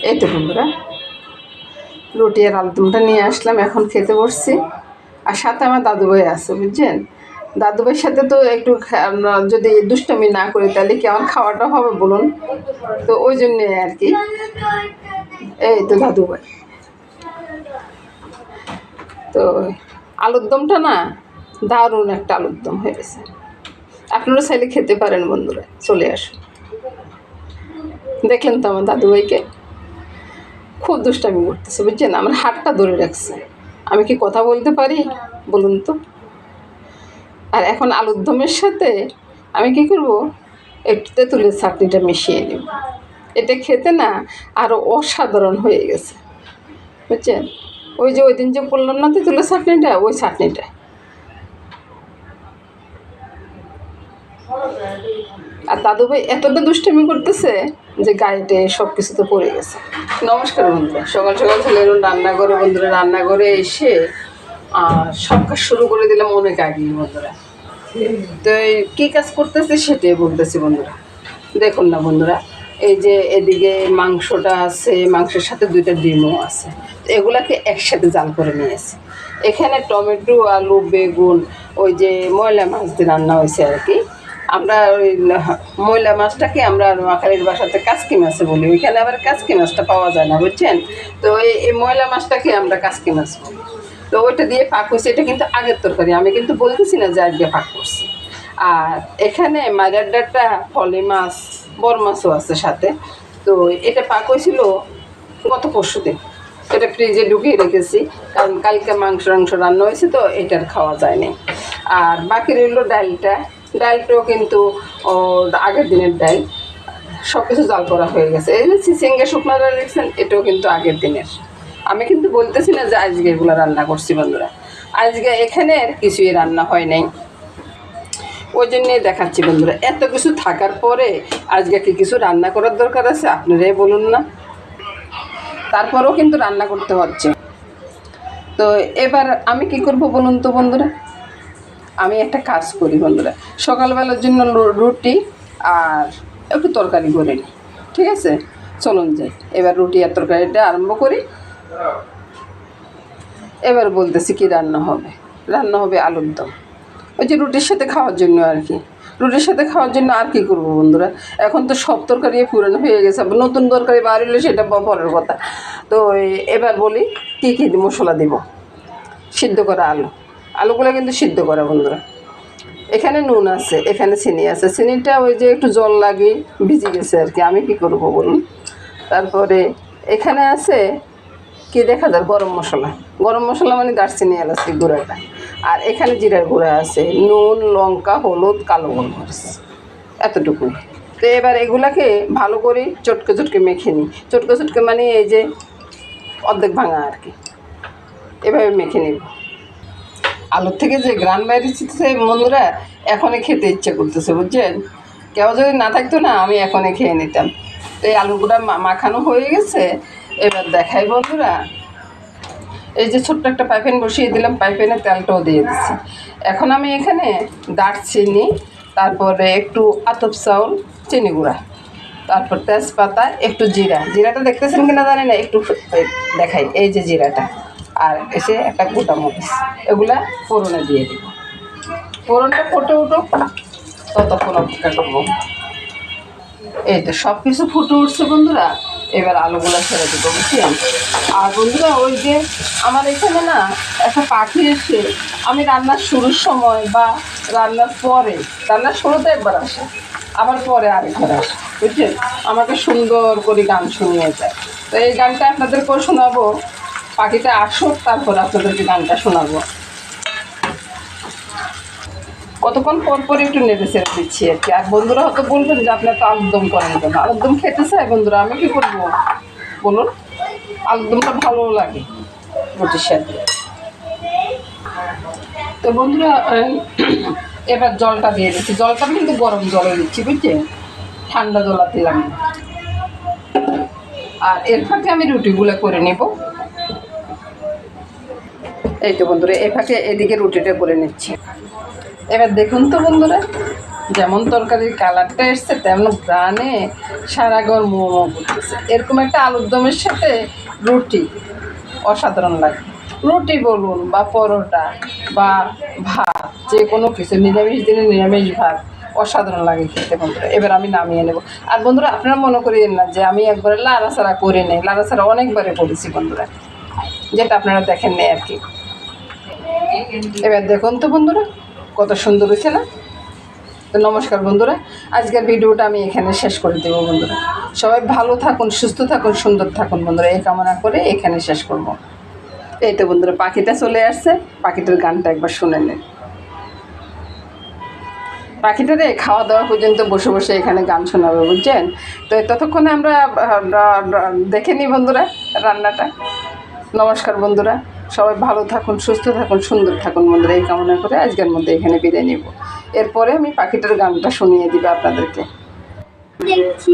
এই তো বন্ধুরা, রুটি আর আলুদমটা নিয়ে আসলাম, এখন খেতে বসছি। আর সাথে আমার দাদুভাই আছে, বুঝছেন। দাদুভাইয়ের সাথে তো একটু যদি দুষ্টমি না করি তাহলে কি আমার খাওয়াটা হবে বলুন। তো ওই জন্যে আর কি। এই তো দাদুভাই। তো আলুর দমটা না দারুণ একটা আলুর দম হয়ে গেছে। আপনারা চাইলে খেতে পারেন বন্ধুরা, চলে আসুন। দেখলেন তো আমার দাদুভাইকে খুব দুষ্টামি করতেছে, বুঝছেন। আমার হাতটা ধরে রাখছে, আমি কি কথা বলতে পারি বলুন তো। আর এখন আলুর দমের সাথে আমি কি করব, একটু তেঁতুলের চাটনিটা মিশিয়ে নেব। এটা খেতে না আরও অসাধারণ হয়ে গেছে, বুঝছেন। ওই যে ওই দিন যে বললাম না তেঁতুলের চাটনিটা, ওই চাটনিটা। আর দাদুভাই এতটা দুষ্টামি করতেছে যে গাড়িতে সব কিছুতে পড়ে গেছে। নমস্কার বন্ধুরা, সকাল সকাল চলে এলাম রান্নাঘরে বন্ধুরা। রান্নাঘরে এসে সব কাজ শুরু করে দিলাম অনেক আগেই বন্ধুরা। তো কী কাজ করতেছে সেটাই বলতেছি বন্ধুরা। দেখুন না বন্ধুরা, এই যে এদিকে মাংসটা আছে, মাংসের সাথে 2টা ডিমও আছে। এগুলাকে একসাথে জাল করে নিয়েছি। এখানে টমেটো, আলু, বেগুন, ওই যে ময়লা মাছ দিয়ে রান্না হয়েছে আর কি। আমরা ওই ময়লা মাছটাকে আমরা নোয়াখালীর বাসাতে কাসকি মাছে বলি, ওইখানে আবার কাসকি মাছটা পাওয়া যায় না, বুঝছেন। তো এই ময়লা মাছটাকে আমরা কাসকি মাছ বলি। তো ওইটা দিয়ে পাক হয়েছে। এটা কিন্তু আগের তরকারি, আমি কিন্তু বলতেছি না যে আজকে পাক করছি। আর এখানে মাজার ডাঁটা, ফলি মাছ, বড় মাছও আছে সাথে। তো এটা পাক হয়েছিল গত পরশু দিন। এটা ফ্রিজে ঢুকিয়ে রেখেছি, কারণ কালকে মাংস রান্না হয়েছে, তো এটার খাওয়া যায়নি। আর বাকি রইল ডালটাও কিন্তু আগের দিনের ডাল, সব কিছু জাল করা হয়ে গেছে। এই যে চিচিঙ্গা শুকনো ডাল দেখছেন, এটাও কিন্তু আগের দিনের। আমি কিন্তু বলতেছি না যে আজকে এগুলো রান্না করছি বন্ধুরা। আজকে এখানে আর কিছুই রান্না হয় নাই, ওই জন্যই দেখাচ্ছি বন্ধুরা। এত কিছু থাকার পরে আজকে কি কিছু রান্না করার দরকার আছে আপনারাই বলুন না। তারপরেও কিন্তু রান্না করতে হচ্ছে। তো এবার আমি কি করব বলুন তো বন্ধুরা। আমি একটা কাজ করি বন্ধুরা, সকালবেলার জন্য রুটি আর একটু তরকারি করে নিই, ঠিক আছে। চলুন যাই, এবার রুটি আর তরকারিটা আরম্ভ করি। এবার বলতেছি কি রান্না হবে আলুর দম, ওই যে রুটির সাথে খাওয়ার জন্য আর কি। রুটির সাথে খাওয়ার জন্য আর কি করবো বন্ধুরা, এখন তো সব তরকারি পুরানো হয়ে গেছে, নতুন তরকারি বার হলে সেটা পরের কথা। তো এবার বলি কী কী মশলা দেব। সিদ্ধ করা আলুগুলো কিন্তু সিদ্ধ করা বন্ধুরা। এখানে নুন আছে, এখানে চিনি আছে। চিনিটা ওই যে একটু জল লাগিয়ে ভিজে গেছে আর কি, আমি কি করব বলুন। তারপরে এখানে আছে কি দেখা যায় গরম মশলা মানে দারচিনি, এলাচি গুঁড়াটা। আর এখানে জিরার গুঁড়া আছে, নুন, লঙ্কা, হলুদ, কালো গোলমরিচ, এতটুকুই। তো এবার এগুলাকে ভালো করে চটকে মেখে নিই। চটকে মানে এই যে অর্ধেক ভাঙা আর কি, এভাবে মেখে নিব। আলুর থেকে যে গ্রান বাইরেছে বন্ধুরা, এখনই খেতে ইচ্ছে করতেছে, বুঝছেন। কেউ যদি না থাকতো না, আমি এখনই খেয়ে নিতাম। তো এই আলুগুলা মাখানো হয়ে গেছে। এবার দেখাই বন্ধুরা, এই যে ছোট্ট একটা পাইপেন বসিয়ে দিলাম, পাইপেনে তেলটাও দিয়ে দিচ্ছি। এখন আমি এখানে দারচিনি, তারপরে একটু আতপ চাউল, চিনি গুঁড়া, তারপর তেজপাতা, একটু জিরাটা দেখতেছেন কিনা জানি না, একটু দেখাই। এই যে জিরাটা, আর এসে একটা গোটা মরিচ, এগুলা ফোড়নে দিয়ে দিব। ফোড়নটা ফুটে উঠুক, ততক্ষণ অপেক্ষা করবো। এই তো সব কিছু ফুটে উঠছে বন্ধুরা। এবার আলুগুলো ছেড়ে দেবো, বুঝছেন। আর বন্ধুরা, ওই যে আমার এখানে না একটা পাখি এসে, আমি রান্নার শুরুর সময় বা রান্নার পরে, রান্নার শুরুতে একবার আসে, আবার পরে আরেকবার আসে, বুঝছেন। আমাকে সুন্দর করে গান শুনিয়ে যায়। তো এই গানটা আপনাদেরকেও শোনাবো। পাখিটা আসুক, তারপর আপনাদেরকে গানটা শোনাবো। কতক্ষণ পর একটু নেড়ে ছেড়ে দিচ্ছি আর কি। আর বন্ধুরা হয়তো বলবেন যে আপনার তো আলুরদম করেন কেন। আলুরদম খেতে চাই বন্ধুরা, আমি কী করবো বলুন। আলুরদমটা ভালো লাগে রুটির সাথে। তো বন্ধুরা, এবার জলটা দিয়ে দিচ্ছি। জলটা কিন্তু গরম জলে দিচ্ছি, বুঝছেন, ঠান্ডা জল দিলাম না। আর এর ফাঁকে আমি রুটিগুলো করে নেব। এই তো বন্ধুরা, এ ফাঁকে এদিকে রুটিটা করে নিচ্ছি। এবার দেখুন তো বন্ধুরা, যেমন তরকারির কালারটা এসছে তেমন প্রাণে সারা ঘর মোমো করতেছে। এরকম একটা আলুর দমের সাথে রুটি অসাধারণ লাগে। রুটি বলুন বা পরোটা বা ভাত, যে কোনো কিছু, নিরামিষ দিনে নিরামিষ ভাত অসাধারণ লাগে খেতে বন্ধুরা। এবার আমি নামিয়ে নেব। আর বন্ধুরা আপনারা মনে করিয়েন না যে আমি একবারে লাড়াচাড়া করে নেই, লাড়াচাড়া অনেকবারে করেছি বন্ধুরা, যেটা আপনারা দেখেন নেই আর কি। এবার দেখুন তো বন্ধুরা কত সুন্দর হয়েছে না? তো নমস্কার বন্ধুরা, আজকের ভিডিওটা আমি এখানে শেষ করে দেবো বন্ধুরা। সবাই ভালো থাকুন, সুস্থ থাকুন, সুন্দর থাকুন বন্ধুরা, এই কামনা করে এখানে শেষ করব। এই তো বন্ধুরা পাখিটা চলে আসছে, পাখিটার গানটা একবার শুনে নেন। পাখিটারে খাওয়া দাওয়া পর্যন্ত বসে বসে এখানে গান শোনাবে, বুঝছেন? তো ততক্ষণে আমরা দেখে নিই বন্ধুরা রান্নাটা। নমস্কার বন্ধুরা, সবাই ভালো থাকুন, সুস্থ থাকুন, সুন্দর থাকুন বন্ধুরা, এই কামনা করে আজকের মধ্যে এখানে বিদায় নেব। এরপরে আমি পাখিটার গানটা শুনিয়ে দিবে আপনাদেরকে। দেখছি